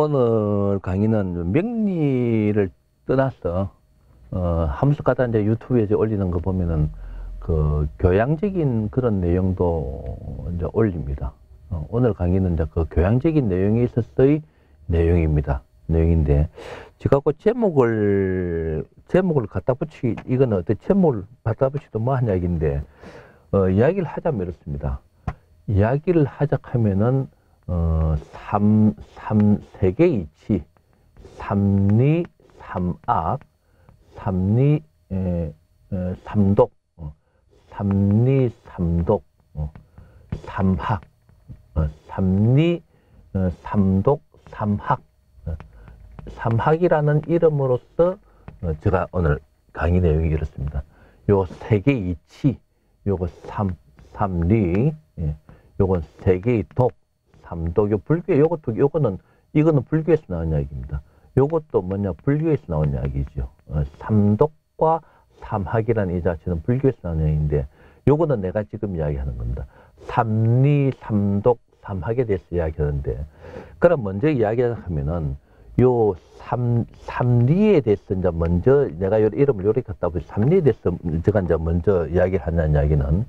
오늘 강의는 명리를 떠나서 함수가다 이제 유튜브에 이제 올리는 거 보면은 그 교양적인 그런 내용도 이제 올립니다. 오늘 강의는 이제 그 교양적인 내용에 있어서의 내용입니다. 내용인데 제가 그 제목을 갖다 붙이기, 이거는 어떤 제목을 갖다 붙이도 뭐한 이야기인데 이야기를 하자면 이렇습니다. 이야기를 하자 하면은 세계 이치, 삼리, 삼악, 삼리, 삼독, 삼리, 삼독, 삼학, 삼리, 삼독, 삼학, 삼학이라는 이름으로서 제가 오늘 강의 내용이 이렇습니다. 요 세계 이치, 요거 삼리, 요건 세계의 독, 삼독, 요 불교, 이거는 불교에서 나온 이야기입니다. 요것도 뭐냐, 불교에서 나온 이야기죠. 삼독과 삼학이라는 이 자체는 불교에서 나온 이야기인데, 요거는 내가 지금 이야기하는 겁니다. 삼리, 삼독, 삼학에 대해서 이야기하는데, 그럼 먼저 이야기하면은, 요 삼리에 대해서 이제 먼저 내가 이름을 요렇게 갖다 보니 삼리에 대해서 제가 이제 먼저 이야기를 하는 이야기는,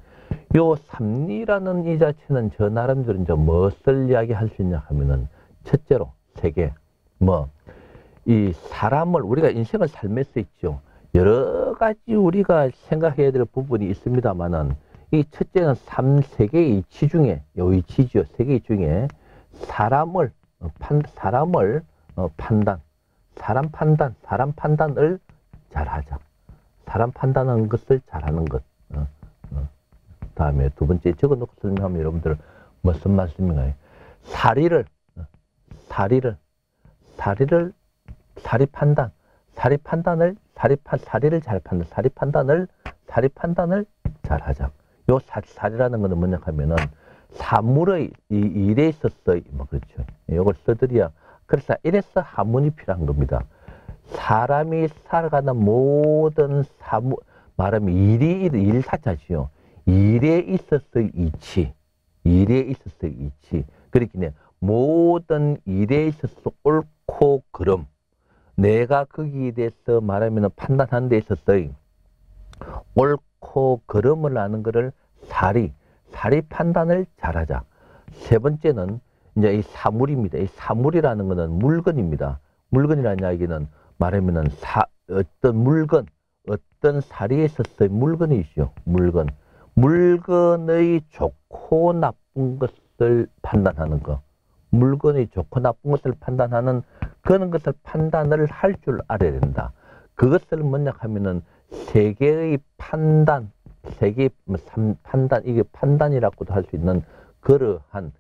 요 삼리라는 이 자체는 저 나름대로 이제 무엇을 이야기할 수 있냐 하면은, 첫째로 세계, 이 사람을, 우리가 인생을 살면서 있죠. 여러 가지 우리가 생각해야 될 부분이 있습니다만은, 이 첫째는 세계의 이치 중에, 요 이치죠. 세계 중에 사람 판단을 잘하자. 사람 판단하는 것을 잘하는 것. 다음에 두 번째 적어놓고 설명하면 여러분들 무슨 말씀인가요? 사리 판단을 잘하자. 요 사리라는 거는 뭐냐 하면은 사물의 이 일에 있어서 그렇죠. 이걸 써드려야, 그래서 이래서 하문이 필요한 겁니다. 사람이 살아가는 모든 말하면 일 사자지요. 일에 있어서의 이치. 그렇기 모든 일에 있어서 옳고 그름. 내가 거기에 대해서 말하면 판단하는 데 있어서의 옳고 그름을 아는 것을 사리 판단을 잘하자. 세 번째는 이제 이 사물입니다. 이 사물이라는 것은 물건입니다. 물건이라는 이야기는 말하면은 어떤 사리에 있어서의 물건이죠. 물건의 좋고 나쁜 것을 판단하는 것. 물건의 좋고 나쁜 것을 판단하는 그런 것을 판단을 할 줄 알아야 된다. 그것을 뭐냐 하면은 세계의 판단, 이게 판단이라고도 할 수 있는 그러한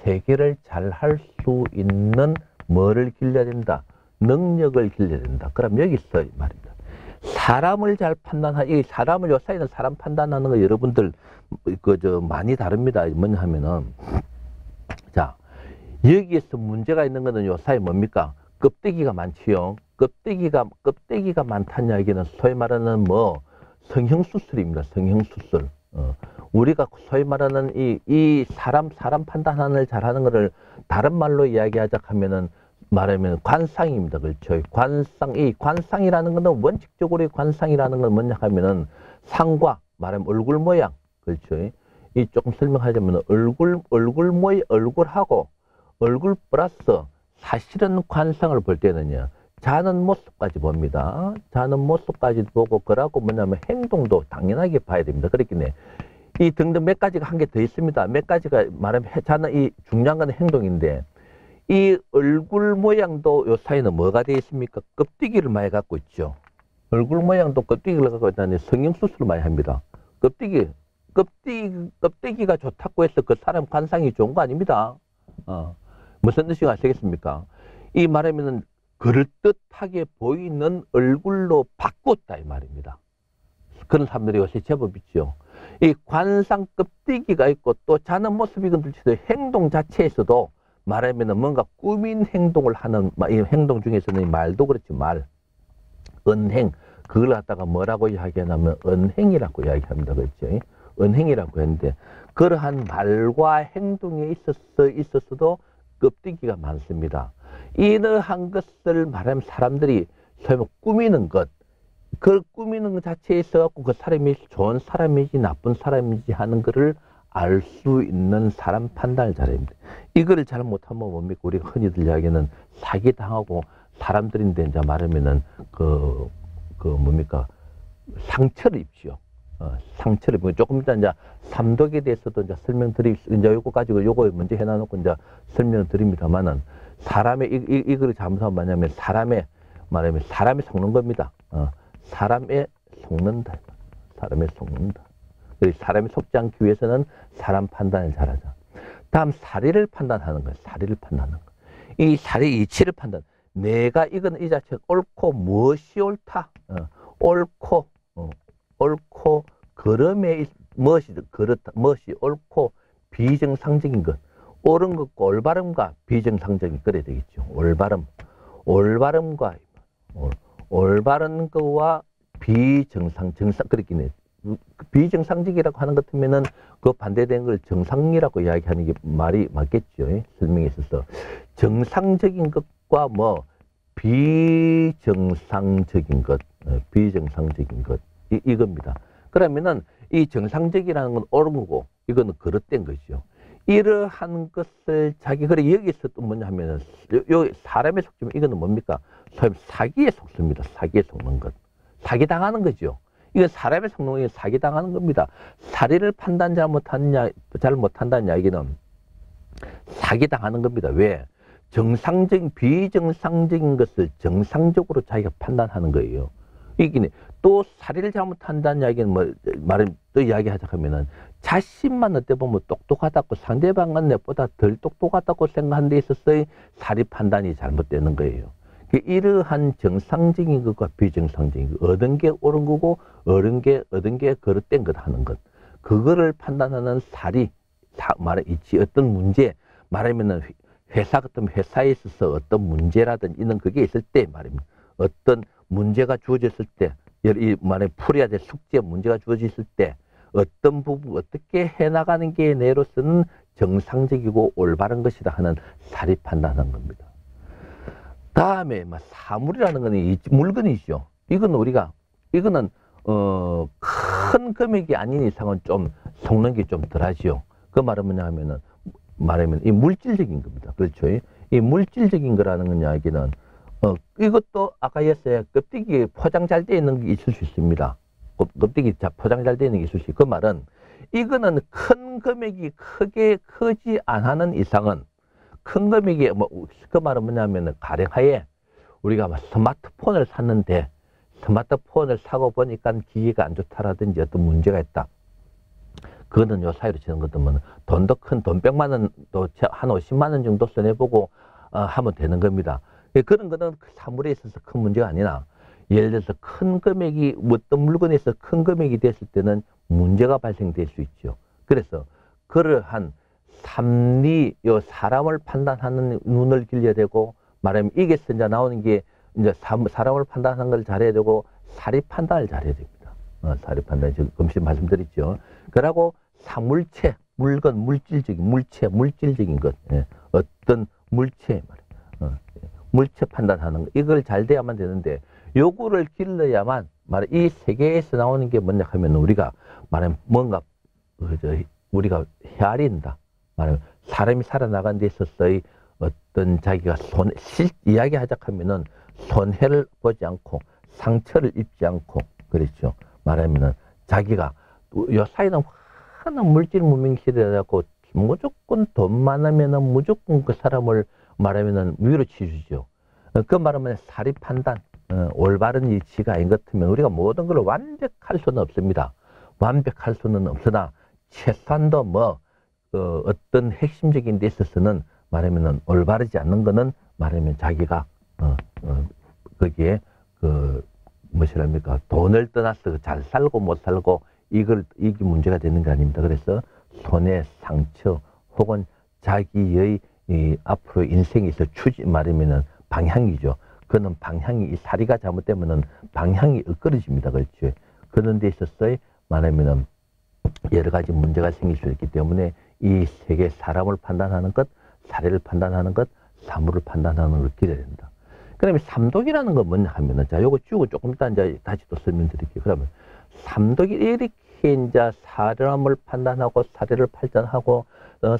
세계를 잘 할 수 있는 뭐를 길러야 된다? 능력을 길러야 된다. 그럼 여기서 말입니다. 사람을 잘 이 사람을 요사이는 사람 판단하는 거 여러분들 많이 다릅니다. 뭐냐 하면은, 자, 여기에서 문제가 있는 거는 요사이 뭡니까? 껍데기가 많지요. 껍데기가 많다는 이야기는 소위 말하는 성형수술입니다. 성형수술. 우리가 소위 말하는 이 사람 판단을 잘하는 것을 다른 말로 이야기하자 하면은 말하면 관상입니다. 그렇죠. 관상이라는 것은 원칙적으로 관상이라는 건 뭐냐 하면은 상과 말하면 얼굴 모양. 그렇죠. 이 조금 설명하자면 얼굴 모양, 얼굴하고 얼굴 플러스 사실은 관상을 볼 때는요. 자는 모습까지 봅니다. 자는 모습까지 보고 그러고 뭐냐면 행동도 당연하게 봐야 됩니다. 그렇겠네. 이 등등 몇 가지가 한 개 더 있습니다. 몇 가지가 말하면 자는 이 중요한 건 행동인데 이 얼굴 모양도 요 사이는 뭐가 되어 있습니까? 껍데기를 많이 갖고 있죠. 얼굴 모양도 껍데기를 갖고 있다니 성형수술을 많이 합니다. 껍데기가 좋다고 해서 그 사람 관상이 좋은 거 아닙니다. 무슨 뜻인지 아시겠습니까? 이 말하면은 그럴듯하게 보이는 얼굴로 바꿨다 이 말입니다. 그런 사람들이 요새 제법 있죠. 이 관상 껍데기가 있고 또 자는 모습이건 들치도 행동 자체에서도 말하면은 뭔가 꾸민 행동을 하는 이 행동 중에서는 말도 그렇지 은행 그걸 갖다가 뭐라고 이야기하냐면 은행이라고 이야기합니다. 그렇죠? 은행이라고 했는데 그러한 말과 행동에 있어서도 껍데기가 많습니다. 이러한 것을 말하면 사람들이 소위 꾸미는 것, 그걸 꾸미는 것 자체에 있어갖고 그 사람이 좋은 사람인지 나쁜 사람인지 하는 것을 알 수 있는 사람 판단을 잘해야 됩니다. 이거를 잘 못하면 뭡니까? 우리가 흔히들 이야기하는 사기당하고 사람들인데 이제 말하면은 뭡니까? 상처를 입죠. 상처를 입고 조금 이따 이제 삼독에 대해서도 이제 이제 요거 가지고 요거 먼저 해놔놓고 이제 설명을 드립니다만은 사람의 이거를 잘못하면 뭐냐면 말하면 사람이 속는 겁니다. 사람에 속는다. 사람에 속는다. 사람이 속지 않기 위해서는 사람 판단을 잘하자. 다음 사리를 판단하는 거예요. 사리를 판단하는 거. 이 사리 이치를 판단. 내가 이건 이 자체가 옳고 무엇이 옳다. 옳고 그럼에 무엇이 그렇다. 무엇이 옳고 비정상적인 것. 옳은 것과 올바름과 비정상적인 그래야 되겠죠. 올바름과 올바른 거와 정상 그렇게 네. 비정상적이라고 하는 것 같으면은 그 반대된 걸 정상이라고 이야기하는 게 말이 맞겠죠. 설명에 있어서. 정상적인 것과 비정상적인 것, 이겁니다. 그러면은 이 정상적이라는 건 옳은 거고, 이거는 그릇된 거죠. 이러한 것을 그래, 여기서 또 뭐냐 하면은, 사람에 속지만 이거는 뭡니까? 사기에 속습니다. 사기에 속는 것. 사기당하는 거죠. 이건 사람의 성능이 사기당하는 겁니다. 사리를 판단 잘 못한다는 이야기는 사기당하는 겁니다. 왜? 비정상적인 것을 정상적으로 자기가 판단하는 거예요. 이게 또 사리를 잘못한다는 이야기는 또 이야기하자 하면은 자신만 어때 보면 똑똑하다고 상대방은 내보다 덜 똑똑하다고 생각하는 데 있어서 사리 판단이 잘못되는 거예요. 이러한 정상적인 것과 비정상적인 것, 얻은 게 옳은 거고, 얻은 게 그릇된 것 하는 것. 그거를 판단하는 사리, 어떤 문제, 말하면은 회사 같은 회사에 있어서 어떤 문제라든지 이런 그게 있을 때 말입니다. 어떤 문제가 주어졌을 때, 풀어야 될 숙제 문제가 주어졌을 때, 어떤 부분, 어떻게 해나가는 게 내로서는 정상적이고 올바른 것이다 하는 사리 판단하는 겁니다. 다음에 사물이라는 건 물건이죠. 이거는 큰 금액이 아닌 이상은 좀 속는 게 좀 덜하지요. 그 말은 뭐냐 하면은 이 물질적인 겁니다. 그렇죠? 이 물질적인 거라는 이야기는 이것도 아까 했어요. 껍데기 포장 잘 되어 있는 게 있을 수 있습니다. 껍데기 포장 잘 되어 있는 게 있을 수 있고, 그 말은 이거는 큰 금액이 크지 않는 이상은 큰 금액이 그 말은 뭐냐면 가령하에 우리가 스마트폰을 샀는데 스마트폰을 사고 보니까 기계가 안 좋다라든지 어떤 문제가 있다. 그거는 요 사이로 치는 것도 돈도 큰 돈 100만 원도 한 50만 원 정도 써내보고 하면 되는 겁니다. 그런 거는 사물에 있어서 큰 문제가 아니라 예를 들어서 큰 금액이 어떤 물건에서 큰 금액이 됐을 때는 문제가 발생될 수 있죠. 그래서 그러한 사람을 판단하는 눈을 길러야 되고, 말하면 이게 이제 나오는 게 이제 사람을 판단하는 걸 잘해야 되고, 사리 판단을 잘해야 됩니다. 사리 판단, 지금 금시 말씀드렸죠. 그러고 사물체, 물건, 물질적인 것, 어떤 물체, 물체 판단하는 거, 이걸 잘 돼야만 되는데, 요거를 길러야만, 이 세계에서 나오는 게 뭐냐 하면 우리가 말하면 뭔가, 우리가 헤아린다. 말하면 사람이 살아나간 데 있어서의 어떤 자기가 이야기하자 하면은 손해를 보지 않고 상처를 입지 않고, 그렇죠. 말하면은 자기가 요 사이는 하나 물질 문명 시대라고 무조건 돈 많으면은 무조건 그 사람을 말하면은 위로 치주죠. 그 말하면 사리 판단, 올바른 이치가 아닌 것 같으면 우리가 모든 걸 완벽할 수는 없습니다. 완벽할 수는 없으나 최소한도 어떤 핵심적인 데 있어서는 말하면은 올바르지 않는 거는 말하면 자기가 거기에 무엇이랍니까, 돈을 떠나서 잘 살고 못 살고 이게 문제가 되는 거 아닙니다. 그래서 손해, 상처 혹은 자기의 앞으로 인생에 있어 말하면은 방향이죠. 그는 방향이, 이 사리가 잘못되면은 방향이 엇갈려집니다. 그렇죠. 그런 데 있어서 말하면은 여러 가지 문제가 생길 수 있기 때문에 이 세계 사람을 판단하는 것, 사례를 판단하는 것, 사물을 판단하는 걸 기려야 된다. 그러면 삼독이라는 건 뭐냐 하면은, 자, 요거 쭉 조금 이따 이제 다시 또 설명드릴게요. 그러면 삼독이 이렇게 이제 사람을 판단하고 사례를 판단하고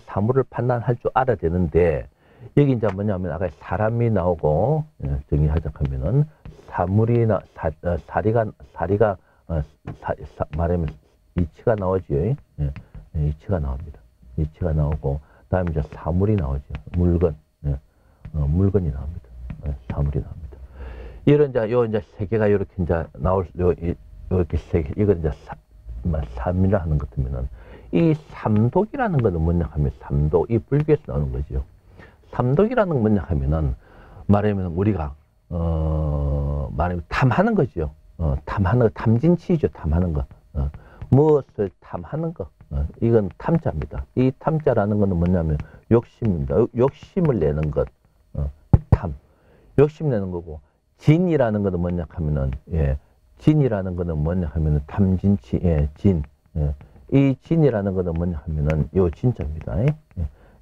사물을 판단할 줄 알아야 되는데, 여기 이제 뭐냐면 아까 사람이 나오고, 정리하자면은 사물이나 사리가 말하면 이치가 나오죠. 이치가 나옵니다. 이치가 나오고, 다음에 이제 사물이 나오죠. 물건, 물건이 나옵니다. 사물이 나옵니다. 이런 이제 세 개가 이렇게 이제 이렇게 세 개, 이건 이제 삼이라 하는 것 같으면은, 이 삼독이라는 것은 뭐냐 하면, 삼독, 이 불교에서 나오는 거죠. 삼독이라는 건 뭐냐 하면은, 말하면 우리가, 말하면 탐하는 거죠. 탐하는 거, 탐진치죠. 탐하는 거. 무엇을 탐하는 거. 이건 탐자입니다. 이 탐자라는 것은 뭐냐면 욕심입니다. 욕심을 내는 것. 탐. 욕심 내는 거고, 진이라는 것은 뭐냐 하면은, 진이라는 것은 뭐냐 하면은 탐진치, 진. 이 진이라는 것은 뭐냐 하면은 요 진짜입니다.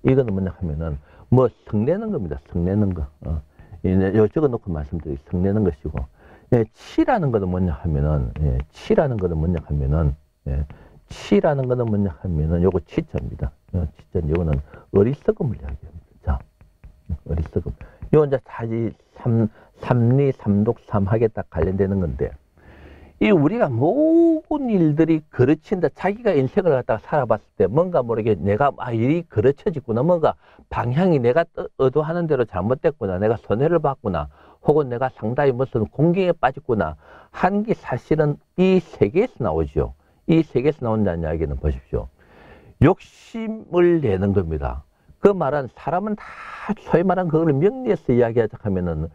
이거는 뭐냐 하면은 뭐 성내는 겁니다. 성내는 거. 요 적어 놓고 말씀드리기 성내는 것이고, 치라는 것은 뭐냐 하면은, 치라는 것은 뭐냐 하면은, 치라는 것은 뭐냐 하면은 요거 치자입니다. 치자, 요거는 어리석음을 이야기합니다. 자, 어리석음. 요 이제 다시 삼리, 삼독, 삼학에 딱 관련되는 건데, 이 우리가 모든 일들이 그르친다. 자기가 인생을 갖다가 살아봤을 때 뭔가 모르게 내가 일이 그르쳐지구나. 뭔가 방향이 내가 의도하는 대로 잘못됐구나. 내가 손해를 봤구나. 혹은 내가 상당히 무슨 공경에 빠졌구나. 한 게 사실은 이 세계에서 나오죠. 이 세계에서 나온다는 이야기는 보십시오. 욕심을 내는 겁니다. 그 말은 사람은 다 소위 말하는 그걸 명리에서 이야기하자 하면은,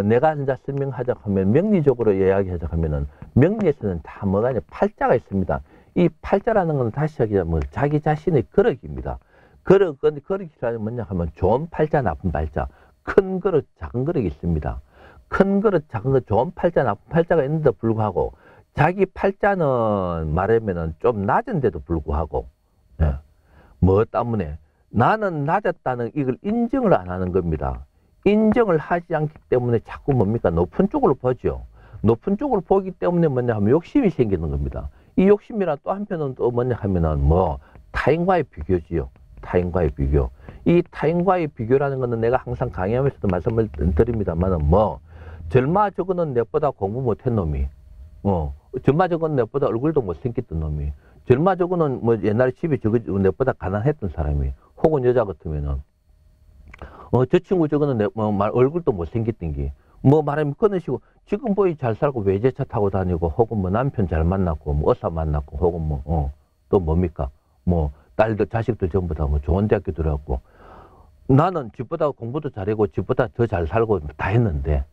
내가 이제 설명하자 하면, 명리적으로 이야기하자 하면은, 명리에서는 다 뭐가 아니라 팔자가 있습니다. 이 팔자라는 건 다시 얘기하면 자기 자신의 거력입니다. 거력이라는 뭐냐 하면 좋은 팔자, 나쁜 팔자, 큰 거력, 작은 거력이 있습니다. 큰 거력, 작은 거, 좋은 팔자, 나쁜 팔자가 있는데도 불구하고, 자기 팔자는 말하면은 좀 낮은데도 불구하고, 뭐 때문에? 나는 낮았다는 이걸 인정을 안 하는 겁니다. 인정을 하지 않기 때문에 자꾸 뭡니까? 높은 쪽으로 보죠. 높은 쪽으로 보기 때문에 뭐냐 하면 욕심이 생기는 겁니다. 이 욕심이란 또 한편은 또 뭐냐 하면은 뭐 타인과의 비교지요. 타인과의 비교. 이 타인과의 비교라는 것은 내가 항상 강의하면서도 말씀을 드립니다만은 뭐 젊아 저거는 내보다 공부 못한 놈이, 젊아 저거는 내보다 얼굴도 못생겼던 놈이, 젊아 저거는 뭐 옛날에 집에 저거 내보다 가난했던 사람이, 혹은 여자 같으면은 저 친구 저거는 얼굴도 못생겼던 게, 뭐 말하면 그런 식으로 지금 보이 잘 살고 외제차 타고 다니고, 혹은 뭐 남편 잘 만났고, 뭐 의사 만났고, 혹은 또 뭡니까? 뭐 딸들, 자식들 전부 다 뭐 좋은 대학교 들어갔고, 나는 집보다 공부도 잘하고 집보다 더 잘 살고 다 했는데,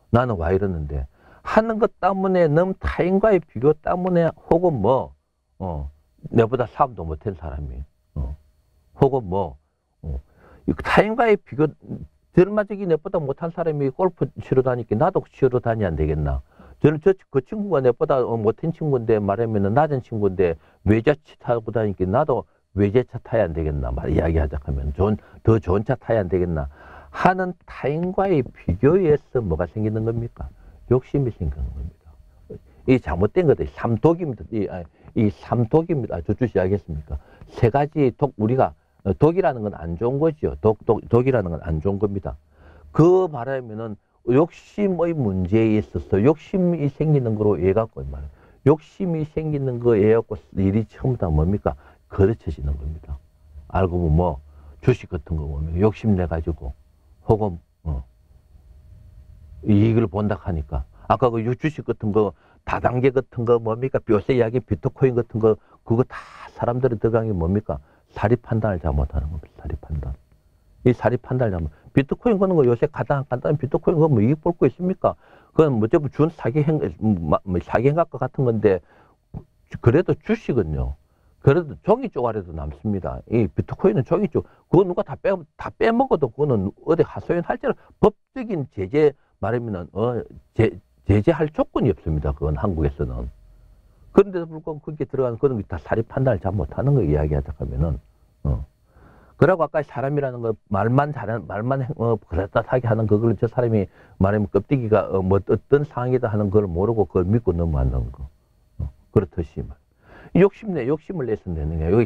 나는 와 이러는데, 하는 것 때문에 너무 타인과의 비교 때문에, 혹은 내보다 사업도 못한 사람이, 혹은 타인과의 비교, 젊어지기 내보다 못한 사람이 골프 치러 다니까 나도 치러 다녀야 안 되겠나? 저는 그 친구가 내보다 못한 친구인데, 말하면 낮은 친구인데 외제차 타고 다니까 나도 외제차 타야 안 되겠나? 이야기하자 하면 더 좋은 차 타야 안 되겠나? 하는 타인과의 비교에서 뭐가 생기는 겁니까? 욕심이 생기는 겁니다. 이 잘못된 것들, 삼독입니다. 이 삼독입니다. 저주 이야기했습니까? 세 가지 우리가 독이라는 건 안 좋은 거죠. 독이라는 건 안 좋은 겁니다. 그 말하면은 욕심의 문제에 있어서 욕심이 생기는 거로 이해갖고 말이에요. 욕심이 생기는 거 이해갖고 일이 전부 다 뭡니까? 거르쳐지는 겁니다. 알고 보면 뭐 주식 같은 거 보면 욕심 내 가지고, 혹은 이익을 본다 하니까, 아까 그 주식 같은 거 다단계 같은 거 뭡니까? 요새 이야기 비트코인 같은 거, 그거 다 사람들이 들어간 게 뭡니까? 사리 판단을 잘못하는 겁니다. 사리 판단. 이 사리 판단을 잘못. 비트코인 거는 거 요새 가장 간단한 비트코인 거 뭐 이익 볼 거 있습니까? 그건 뭐 좀 준 사기행각과 같은 건데, 그래도 주식은요. 그래도 종이 쪼가리도 남습니다. 이 비트코인은 종이 쪼, 그거 누가 다 빼먹어도 그거는 어디 하소연할지라도 법적인 제재 말하면은 제재할 조건이 없습니다. 그건 한국에서는. 그런데도 불구하고 거기에 들어가는 그런 게 다 사리 판단을 잘못하는 거 이야기하자 하면은, 그러고 아까 사람이라는 거 말만 그렇다하게 하는 그걸 저 사람이 말하면 껍데기가 뭐 어떤 상황이다 하는 걸 모르고 그걸 믿고 넘어간다는 거. 그렇듯이 욕심을 내서 내는 게 여기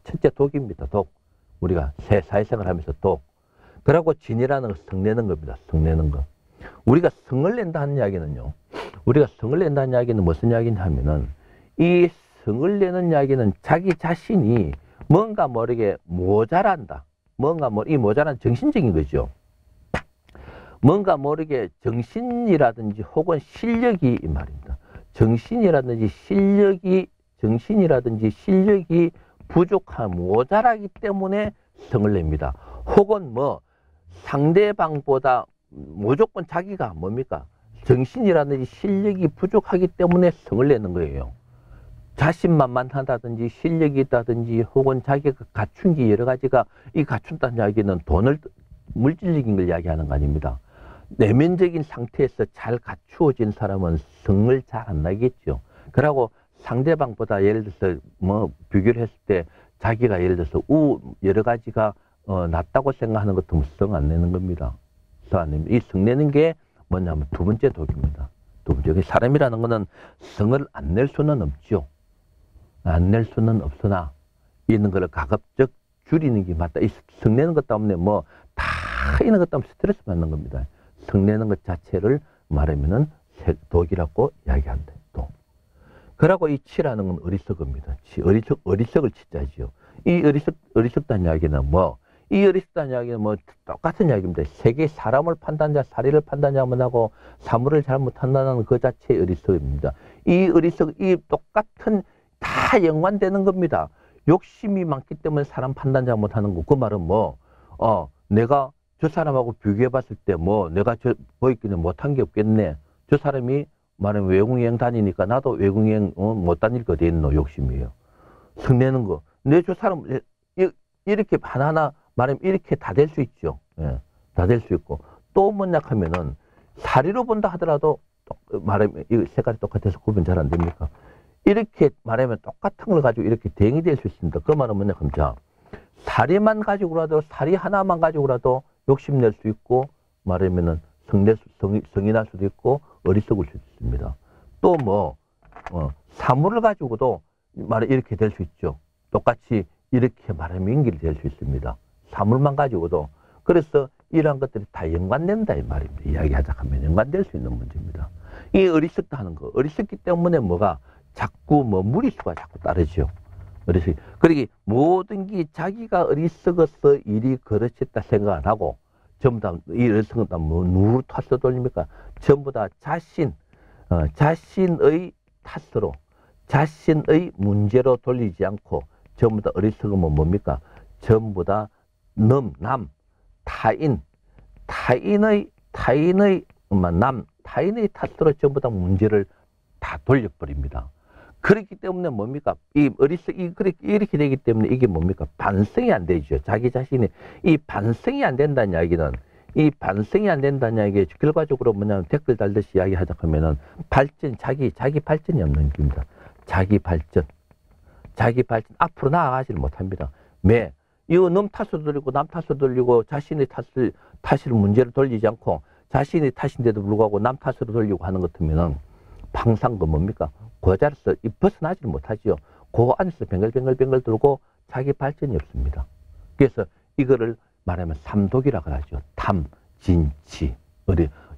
첫째 독입니다. 독. 우리가 사회생활 하면서 독. 그러고 진이라는 거 성내는 겁니다. 성내는 거. 우리가 성을 낸다는 이야기는요. 우리가 성을 낸다는 이야기는 무슨 이야기냐 하면은 이 성을 내는 이야기는 자기 자신이 뭔가 모르게 모자란다. 이 모자란 정신적인 거죠. 뭔가 모르게 정신이라든지 혹은 실력이 이 말입니다. 정신이라든지 실력이 부족한 모자라기 때문에 성을 냅니다. 혹은 뭐 상대방보다 무조건 자기가 뭡니까? 정신이라든지 실력이 부족하기 때문에 성을 내는 거예요. 자신만만하다든지 실력이 있다든지 혹은 자기가 갖춘 게 여러 가지가 이 갖춘다는 이야기는 물질적인 걸 이야기하는 거 아닙니다. 내면적인 상태에서 잘 갖추어진 사람은 성을 잘 안 나겠죠. 그러고 상대방보다 예를 들어서 뭐 비교를 했을 때 자기가 예를 들어서 여러 가지가 낫다고 생각하는 것도 성 안 내는 겁니다. 성 안 냅니다. 이 성 내는 게 뭐냐면 두 번째 독입니다. 두 번째. 사람이라는 거는 성을 안 낼 수는 없죠. 안 낼 수는 없으나 있는 거를 가급적 줄이는 게 맞다. 이 성 내는 것 때문에 뭐 다 있는 것 때문에 스트레스 받는 겁니다. 성 내는 것 자체를 말하면은 독이라고 이야기한다. 독. 그러고 이 치라는 건 어리석입니다. 어리석을 치자지요. 이 어리석다는 이야기는 이 어리석다는 이야기는 똑같은 이야기입니다. 세계 사람을 판단자, 사리를 판단자만 하고 사물을 잘못한다는 그 자체의 어리석입니다. 이 똑같은 다 연관되는 겁니다. 욕심이 많기 때문에 사람 판단 잘못하는 거. 그 말은 내가 저 사람하고 비교해 봤을 때 내가 보이기는 못한 게 없겠네. 저 사람이 말하면 외국여행 다니니까 나도 외국여행 못 다닐 거 어디 있노. 욕심이에요. 성내는 거. 저 사람 이렇게 하나하나 말하면 이렇게 다 될 수 있죠. 예, 다 될 수 있고 또 뭐냐 하면은 사리로 본다 하더라도 말하면 이 색깔이 똑같아서 구분 잘 안 됩니까? 이렇게 말하면 똑같은 걸 가지고 이렇게 대응이 될 수 있습니다. 그 말은 뭐냐 하면 사리만 가지고라도 사리 하나만 가지고라도 욕심낼 수 있고 말하면은 성이 날 수도 있고 어리석을 수도 있습니다. 또 사물을 가지고도 이렇게 될 수 있죠. 똑같이 이렇게 말하면 연결될 수 있습니다. 사물만 가지고도. 그래서 이러한 것들이 다 연관된다 이 말입니다. 이야기하자 하면 연관될 수 있는 문제입니다. 이 어리석다 하는 거. 어리석기 때문에 자꾸 무리수가 자꾸 따르죠. 그러기 모든 게 자기가 어리석어서 일이 그렇겠다 생각 안 하고 전부 다 이 어리석었다 누구 탓으로 돌립니까? 전부 다 자신의 탓으로 자신의 문제로 돌리지 않고 전부 다 어리석으면 뭡니까? 전부 다 타인의 탓으로 전부 다 문제를 다 돌려버립니다. 그렇기 때문에 뭡니까? 이렇게 되기 때문에 이게 뭡니까? 반성이 안 되죠. 자기 자신이 이 반성이 안 된다는 이야기는 결과적으로 뭐냐면 댓글 달듯이 이야기하자 하면은 자기 발전이 없는 겁니다. 자기 발전 앞으로 나아가지를 못합니다. 이거 남 탓으로 돌리고 남 탓으로 돌리고 자신의 탓을 문제를 돌리지 않고 자신의 탓인데도 불구하고 남 탓으로 돌리고 하는 것 같으면은 항상 뭡니까? 그 자리에서 벗어나지를 못하지요. 그 안에서 뱅글뱅글 돌고 자기 발전이 없습니다. 그래서 이거를 말하면 삼독이라고 하죠. 탐, 진치,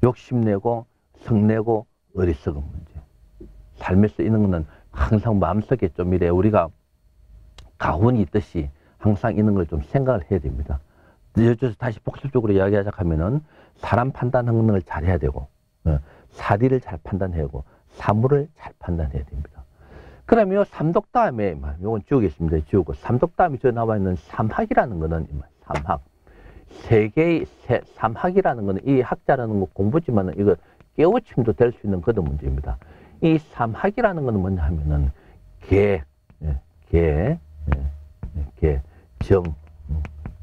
욕심내고 성내고 어리석은 문제. 삶에서 있는 거는 항상 마음속에 좀 우리가 가훈이 있듯이 항상 있는 걸 좀 생각을 해야 됩니다. 다시 복습적으로 이야기하자 하면은 사람 판단하는 걸 잘해야 되고 사리를 잘 판단해야 하고 사물을 잘 판단해야 됩니다. 그러면 삼독 다음에 이건 지우겠습니다. 지우고 삼독 다음에 저 나와 있는 삼학이라는 거는 삼학. 삼학이라는 거는 이 학자라는 거 공부지만은 이거 깨우침도 될 수 있는 그런 문제입니다. 이 삼학이라는 거는 뭐냐 하면은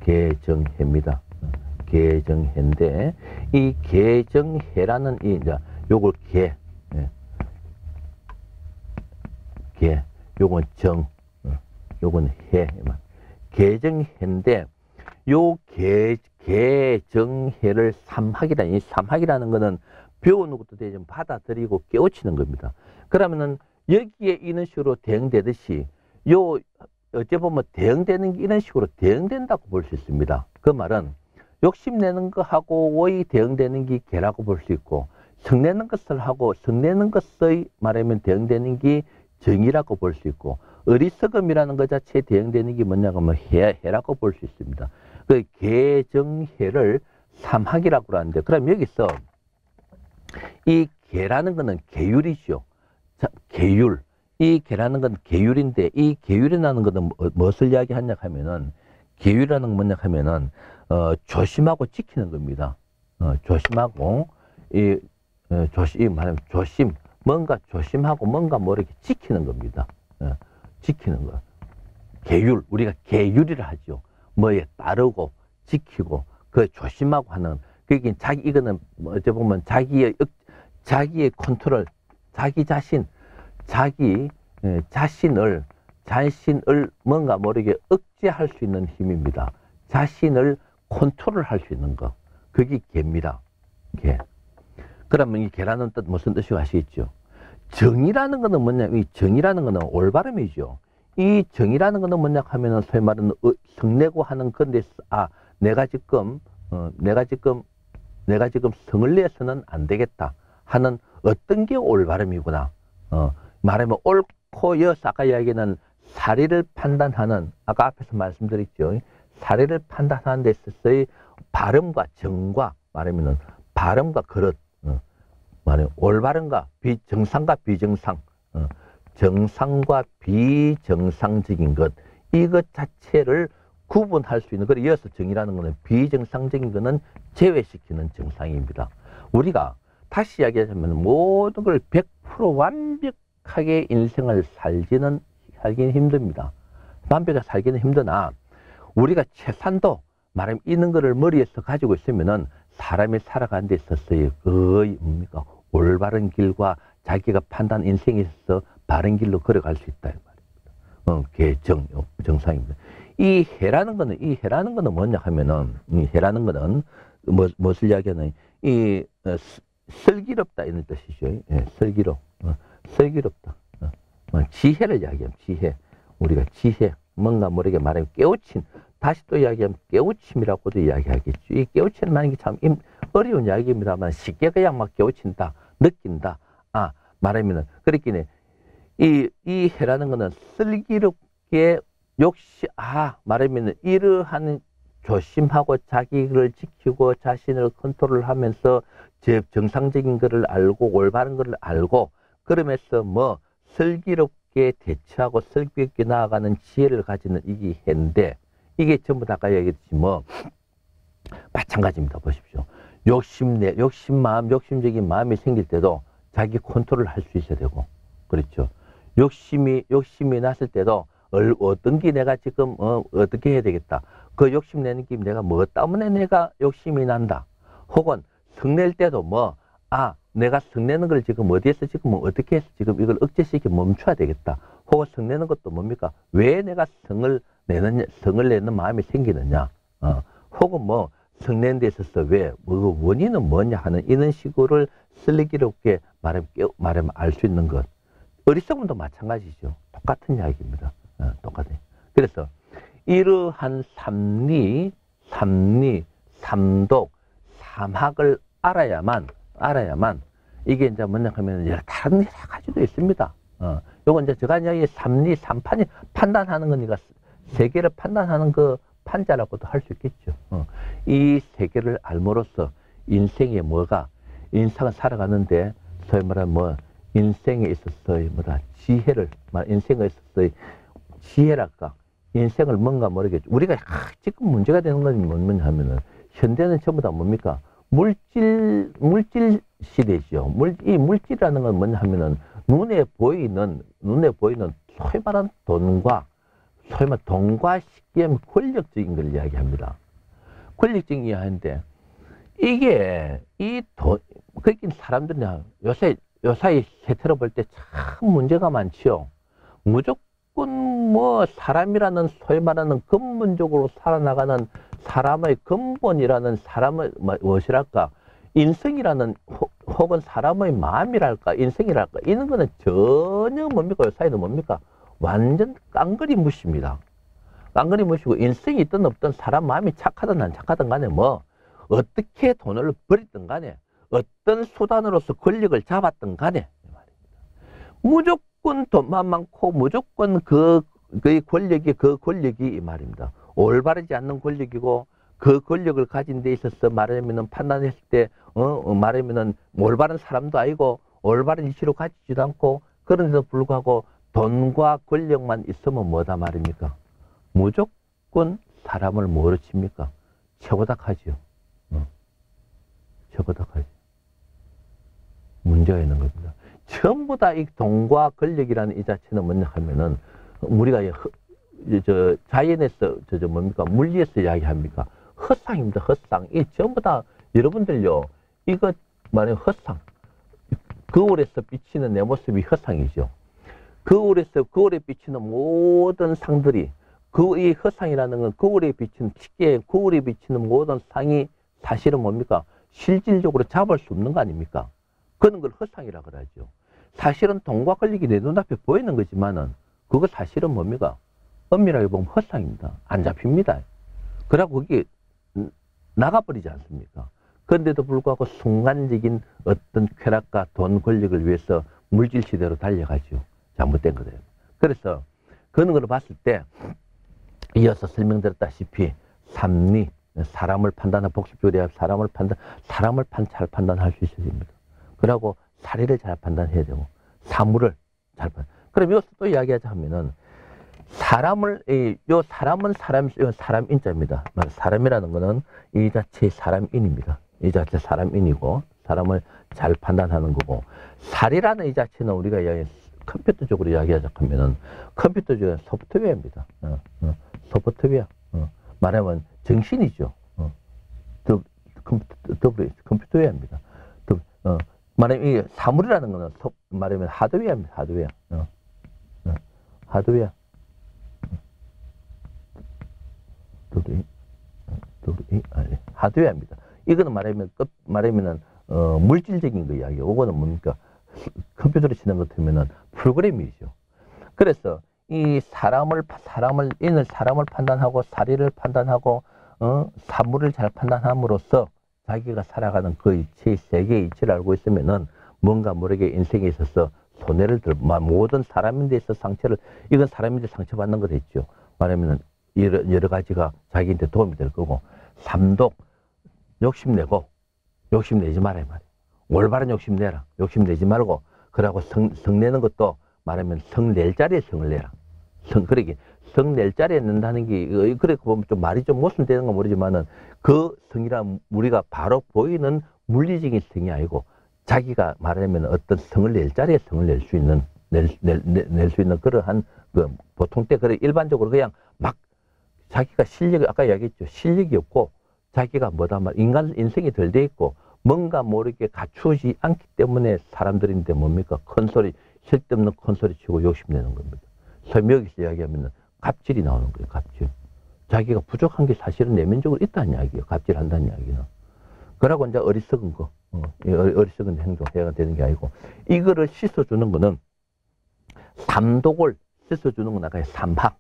개정해입니다. 개정해인데 이 개정해라는 요걸 요건 요건 해. 개정해인데 요 개정해를 삼학이라는, 이 삼학이라는 거는 배우는 것도 대신 받아들이고 깨우치는 겁니다. 그러면은 여기에 이런 식으로 대응되듯이 요 어째 보면 대응되는 게 이런 식으로 대응된다고 볼 수 있습니다. 그 말은 욕심내는 거하고 오이 대응되는 게 개라고 볼 수 있고, 성내는 것을 하고 성내는 것의 말하면 대응되는 게 정이라고 볼 수 있고, 어리석음이라는 것 자체에 대응되는 게 뭐냐고 하면 해라고 볼 수 있습니다. 그 개정해를 삼학이라고 하는데, 그럼 여기서 이 개라는 거는 계율이죠. 자, 계율. 이 개라는 건 계율인데, 이 계율이라는 것은 무엇을 이야기하냐 하면은, 계율이라는 건 뭐냐 하면은, 조심하고 지키는 겁니다. 조심하고, 말하면 조심, 뭔가 조심하고 뭔가 모르게 지키는 겁니다. 지키는 거. 계율, 우리가 계율이라 하죠. 뭐에 따르고, 지키고, 그 조심하고 하는, 그게 이거는 어째 보면 자기의 컨트롤, 자기 자신, 자신을 뭔가 모르게 억제할 수 있는 힘입니다. 자신을 컨트롤할 수 있는 거. 그게 개입니다. 개. 그러면 이 개라는 뜻 무슨 뜻이고 아시겠죠? 정이라는 거는 뭐냐면, 이 정이라는 거는 올바름이죠. 이 정이라는 거는 뭐냐 하면은 소위 말하는 성내고 하는 건데, 내가 지금 성을 내서는 안 되겠다 하는 어떤 게 올바름이구나. 말하면 옳고 여서 아까 이야기는 사리를 판단하는, 아까 앞에서 말씀드렸죠. 사리를 판단하는 데 있어서의 발음과 정과 말하면은 발음과 그릇, 말하면 올바른가 정상과 비정상, 정상과 비정상적인 것, 이것 자체를 구분할 수 있는, 그래 이어서 정이라는 것은 비정상적인 것은 제외시키는 정상입니다. 우리가 다시 이야기하자면 모든 걸 100% 완벽하게 인생을 살기는 힘듭니다. 완벽하게 살기는 힘드나, 우리가 최소한도 말하면 이런 거를 머리에서 가지고 있으면은 사람이 살아가는 데 있어서의 거의 뭡니까? 올바른 길과 자기가 판단 인생에 있어서 바른 길로 걸어갈 수 있다. 정상입니다. 이 해라는 거는 뭐냐 하면은, 이 해라는 거는 무엇을 이야기하는, 슬기롭다 이런 뜻이죠. 예, 슬기롭다. 지혜를 이야기하면 지혜. 우리가 지혜, 뭔가 모르게 말하면 깨우친, 다시 또 이야기하면 깨우침이라고도 이야기하겠죠. 이 깨우침이라는 게 참 어려운 이야기입니다만, 쉽게 그냥 막 깨우친다, 느낀다. 말하면은, 그렇긴 해. 이 해라는 거는 슬기롭게 말하면은 이러한 조심하고 자기를 지키고 자신을 컨트롤하면서 정상적인 것을 알고 올바른 것을 알고, 그러면서 슬기롭게 대처하고 슬기롭게 나아가는 지혜를 가지는 이게 해인데, 이게 전부 다 아까 얘기했듯이 마찬가지입니다. 보십시오. 욕심적인 마음이 생길 때도 자기 컨트롤을 할 수 있어야 되고, 그렇죠. 욕심이 났을 때도 어떤 게 내가 지금 어떻게 해야 되겠다. 그 욕심내는 게 내가 뭐 때문에 내가 욕심이 난다. 혹은 성낼 때도 내가 성내는 걸 지금 어디에서 지금 어떻게 해서 지금 이걸 억제시켜 멈춰야 되겠다. 혹은 성내는 것도 뭡니까? 왜 내가 성을 내는 마음이 생기느냐. 혹은 성내는 데 있어서 왜, 원인은 뭐냐 하는 이런 식으로 슬기롭게 말하면 알 수 있는 것. 어리석음도 마찬가지죠. 똑같은 이야기입니다. 똑같아요. 그래서 이러한 삼리, 삼독, 삼학을 알아야만 이게 이제 뭐냐 하면 다른 여러 가지도 있습니다. 요건 이제 제가 이야기 삼리, 삼판이 판단하는 거니까 세계를 판단하는 그 판자라고도 할 수 있겠죠. 이 세계를 알므로써 인생에 인생을 살아가는데 소위 말하면 인생에 있어서의 인생에 있어서의 지혜랄까, 인생을 뭔가 모르겠죠. 우리가 지금 문제가 되는 건 뭐냐 하면은, 현대는 전부 다 뭡니까? 물질 시대죠. 이 물질이라는 건 뭐냐 하면은, 눈에 보이는 소위 말하는 돈과 쉽게 하면 권력적인 걸 이야기합니다. 권력적인 이야기하는데, 그러니까 사람들이 요사이 세태로 볼 때 참 문제가 많지요. 무조건 사람이라는 소위 말하는 근본적으로 살아나가는 사람의 근본이라는 사람의 무엇이랄까 인성이라는 혹은 사람의 마음이랄까 인생이랄까 이런 거는 전혀 뭡니까? 요 사이는 뭡니까? 완전 깡그리 무시입니다. 깡그리 무시고 인성이 있든 없든 사람 마음이 착하든 안 착하든 간에 뭐 어떻게 돈을 버리든 간에 어떤 수단으로서 권력을 잡았든 간에 무조건 돈만 많고 무조건 그 권력이 이 말입니다. 올바르지 않는 권력이고 그 권력을 가진 데 있어서 말하면은 판단했을 때 말하면은 올바른 사람도 아니고 올바른 이치로 가지지도 않고 그런데도 불구하고 돈과 권력만 있으면 뭐다 말입니까? 무조건 사람을 뭐로 칩니까? 최고닥하지요. 최고닥하지. 문제가 있는 겁니다. 전부 다 이 돈과 권력이라는 이 자체는 뭐냐 하면은 우리가 자연에서 뭡니까? 물리에서 이야기합니까? 헛상입니다. 헛상. 이 전부 다 여러분들요. 이거 말하면 헛상. 거울에서 비치는 내 모습이 헛상이죠. 거울에 비치는 모든 상들이 이 헛상이라는 건 거울에 비치는 쉽게 거울에 비치는 모든 상이 사실은 뭡니까? 실질적으로 잡을 수 없는 거 아닙니까? 그런 걸 헛상이라 그러죠. 사실은 돈과 권력이 내 눈앞에 보이는 거지만은 그거 사실은 뭡니까? 엄밀하게 보면 헛상입니다. 안 잡힙니다. 그러고 그게 나가버리지 않습니까? 그런데도 불구하고 순간적인 어떤 쾌락과 돈 권력을 위해서 물질 시대로 달려가죠. 잘못된 거예요. 그래서 그런 걸 봤을 때 이어서 설명드렸다시피 삼리, 사람을 판단하는 복습적으로 사람을 잘 판단할 수 있어야 됩니다. 그리고 사리를 잘 판단해야 되고 사물을 잘 판단. 그럼 여기서 또 이야기하자 하면은 사람은 사람인자입니다. 사람이라는 거는 이 자체의 사람인입니다. 이 자체 사람인이고 사람을 잘 판단하는 거고 사리라는 이 자체는 우리가 컴퓨터적으로 이야기하자 하면은 컴퓨터적인 소프트웨어입니다. 소프트웨어. 말하면 정신이죠. 컴퓨터웨어입니다. 말하면 이 사물이라는 거는 말하면 하드웨어입니다. 하드웨어. 하드웨어. 하드웨어입니다. 이거는 말하면은 물질적인 거 이야기예요. 이거는 뭡니까? 컴퓨터로 치는 것 같으면은 프로그램이죠. 그래서 이 사람을 판단하고 사리를 판단하고 사물을 잘 판단함으로써 자기가 살아가는 그 세계의 이치를 알고 있으면은 뭔가 모르게 인생에 있어서 손해를 모든 사람인데 있어 상처를 이건 사람인데 상처받는 거 됐죠. 말하면은 여러 가지가 자기한테 도움이 될 거고 삼독 욕심내지 말아야 말이야. 올바른 욕심내라. 욕심내지 말고 그러고 성내는 것도 말하면 성낼 자리에 성을 내라. 그러게 성낼 자리에 낸다는 게 그래 보면 좀 말이 좀 모순되는 건 모르지만은 그 성이란 우리가 바로 보이는 물리적인 성이 아니고 자기가 말하면 어떤 성을 낼 자리에 성을 낼 수 있는 낼 수 있는 그러한 그 보통 때 그래 일반적으로 그냥 막 자기가 실력이 아까 이야기했죠. 실력이 없고 자기가 뭐다 말 인생이 덜 돼 있고 뭔가 모르게 갖추지 않기 때문에 사람들인데 뭡니까? 큰소리 쓸데없는 큰소리 치고 욕심내는 겁니다. 설명에서 이야기하면 갑질이 나오는 거예요. 갑질. 자기가 부족한 게 사실은 내면적으로 있다는 이야기예요. 갑질한다는 이야기는. 그러고 이제 어리석은 거, 어리석은 행동해야 되는 게 아니고 이거를 씻어주는 거는 삼독을 씻어주는 건 아까 삼학.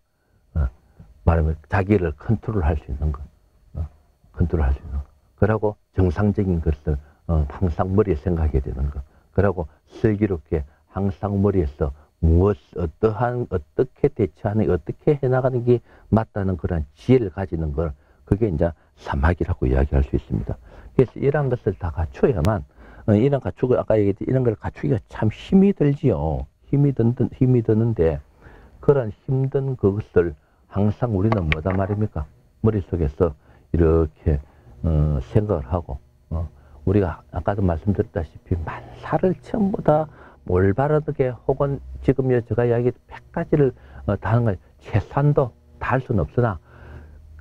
말하면 자기를 컨트롤할 수 있는 것, 컨트롤할 수 있는 것. 그러고 정상적인 것을 항상 머리에 생각하게 되는 것. 그러고 슬기롭게 항상 머리에서 어떻게 대처하는, 어떻게 해나가는 게 맞다는 그런 지혜를 가지는 걸, 그게 이제 삼학이라고 이야기할 수 있습니다. 그래서 이런 것을 다 갖춰야만, 이런 갖추고, 아까 얘기했듯이 이런 걸 갖추기가 참 힘이 들지요. 힘이 드는데, 그런 힘든 그것을 항상 우리는 뭐다 말입니까? 머릿속에서 이렇게, 생각을 하고, 우리가 아까도 말씀드렸다시피 만사를 전부 다 올바르게 혹은 지금 제가 이야기 100가지를 다 하는 걸 최소한도 다 할 수는 없으나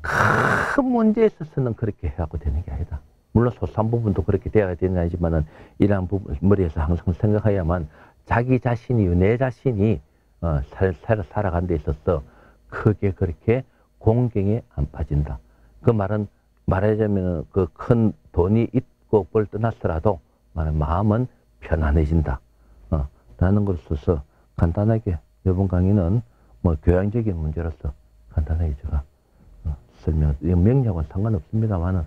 큰 문제에 있어서는 그렇게 해갖고 되는 게 아니다. 물론 소소한 부분도 그렇게 돼야 되는 게 아니지만은 이러한 부분 머리에서 항상 생각해야만 자기 자신이 내 자신이 살아가는 데 있어서 크게 그렇게 공경에 안 빠진다. 그 말은 말하자면 그 큰 돈이 있고 뭘 떠났더라도 마음은 편안해진다. 라는 것으로서 간단하게 이번 강의는 뭐 교양적인 문제로서 간단하게 제가 설명, 명령은 상관없습니다만은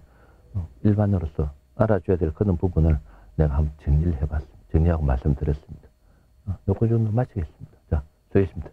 일반으로서 알아줘야 될 그런 부분을 내가 한번 정리를 해봤습니다. 정리하고 말씀드렸습니다. 요거 정도 마치겠습니다. 자, 수고하셨습니다.